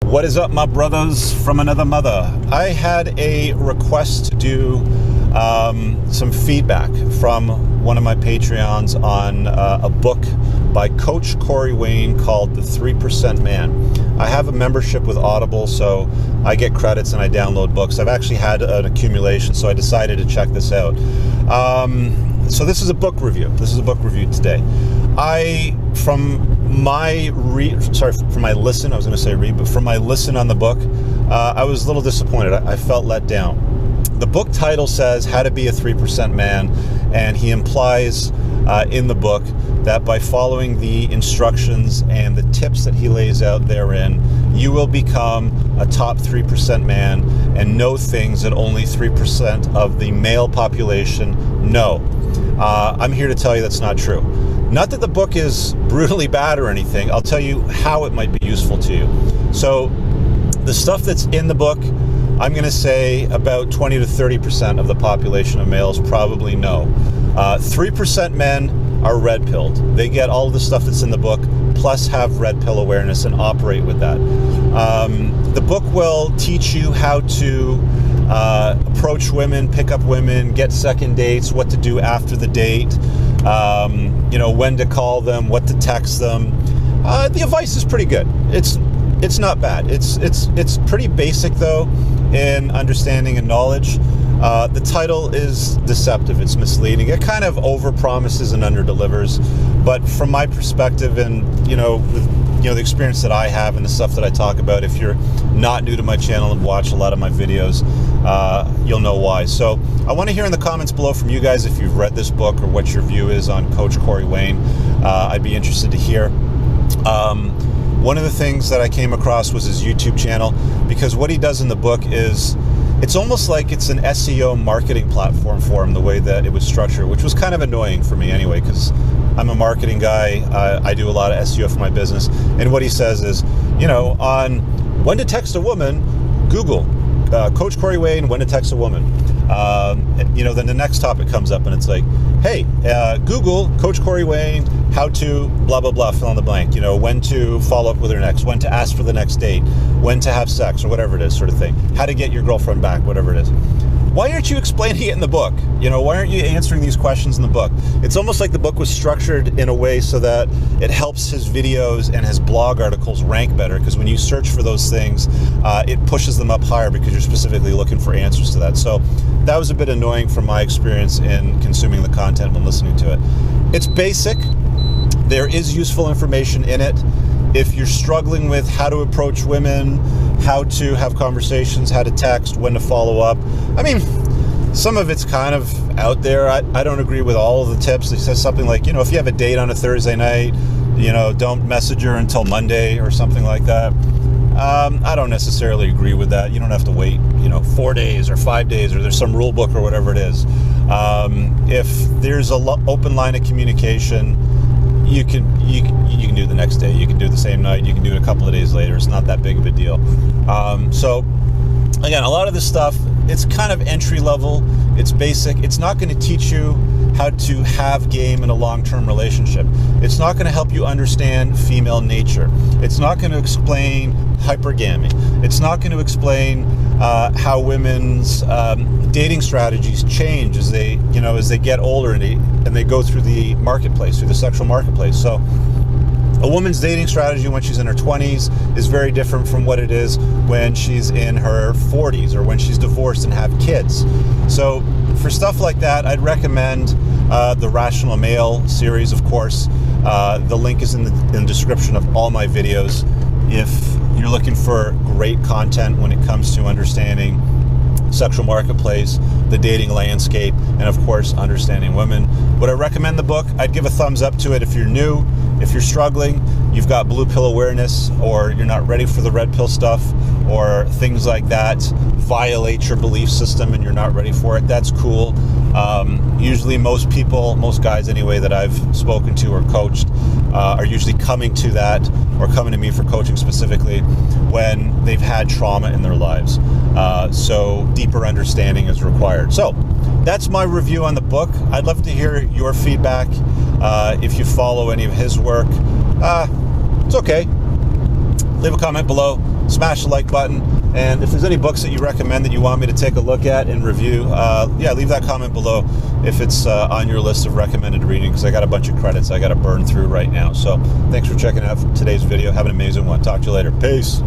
What is up, my brothers from another mother? I had a request to do some feedback from one of my Patreons on a book by Coach Corey Wayne called The 3% Man. I have a membership with Audible, so I get credits and I download books. I've actually had an accumulation, so I decided to check this out. So this is a book review. This is a book review today. From my listen on the book, I was a little disappointed. I felt let down. The book title says How to Be a 3% Man, and he implies in the book that by following the instructions and the tips that he lays out therein, you will become a top 3% man and know things that only 3% of the male population know. I'm here to tell you that's not true. Not that the book is brutally bad or anything. I'll tell you how it might be useful to you. So the stuff that's in the book, I'm going to say about 20 to 30% of the population of males probably know. 3% men are red-pilled. They get all of the stuff that's in the book, plus have red pill awareness and operate with that. The book will teach you how to approach women, pick up women, get second dates, what to do after the date, when to call them, what to text them. The advice is pretty good. It's not bad. It's pretty basic though in understanding and knowledge. The title is deceptive. It's misleading. It kind of overpromises and underdelivers. But from my perspective, and the experience that I have and the stuff that I talk about, if you're not new to my channel and watch a lot of my videos, you'll know why. So I want to hear in the comments below from you guys if you've read this book or what your view is on Coach Corey Wayne. I'd be interested to hear. One of the things that I came across was his YouTube channel, because what he does in the book is, it's almost like it's an SEO marketing platform for him, the way that it was structured, which was kind of annoying for me anyway, because I'm a marketing guy. I do a lot of SEO for my business. And what he says is, on when to text a woman, Google Coach Corey Wayne, when to text a woman. Then the next topic comes up and it's like, hey, Google Coach Corey Wayne, how to blah, blah, blah, fill in the blank. When to follow up with her next, when to ask for the next date, when to have sex, or whatever it is, sort of thing. How to get your girlfriend back, whatever it is. Why aren't you explaining it in the book? Why aren't you answering these questions in the book? It's almost like the book was structured in a way so that it helps his videos and his blog articles rank better, because when you search for those things, it pushes them up higher because you're specifically looking for answers to that. So that was a bit annoying from my experience in consuming the content when listening to it. It's basic. There is useful information in it. If you're struggling with how to approach women, how to have conversations, how to text, when to follow up, some of it's kind of out there. I don't agree with all of the tips. It says something like, if you have a date on a Thursday night, don't message her until Monday or something like that. I don't necessarily agree with that. You don't have to wait, 4 days or 5 days, or there's some rule book or whatever it is. If there's an open line of communication, you can do the next day, you can do the same night, you can do it a couple of days later. It's not that big of a deal. So again, a lot of this stuff, it's kind of entry level, it's basic. It's not going to teach you how to have game in a long-term relationship. It's not going to help you understand female nature. It's not going to explain hypergamy. It's not going to explain how women's dating strategies change as they get older and they go through the marketplace, through the sexual marketplace. So a woman's dating strategy when she's in her 20s is very different from what it is when she's in her 40s or when she's divorced and have kids. So for stuff like that, I'd recommend the Rational Male series, of course. The link is in the description of all my videos. If you're looking for great content when it comes to understanding sexual marketplace, the dating landscape, and of course, understanding women, would I recommend the book? I'd give a thumbs up to it if you're new. If you're struggling, you've got blue pill awareness, or you're not ready for the red pill stuff, or things like that violate your belief system and you're not ready for it, that's cool. Usually most people, most guys anyway, that I've spoken to or coached are usually coming to that, or coming to me for coaching specifically, when they've had trauma in their lives. So deeper understanding is required. So that's my review on the book. I'd love to hear your feedback. If you follow any of his work, it's okay. Leave a comment below. smash the like button. And if there's any books that you recommend that you want me to take a look at and review, yeah, leave that comment below if it's on your list of recommended reading, because I got a bunch of credits I got to burn through right now. So thanks for checking out today's video. Have an amazing one. Talk to you later. Peace.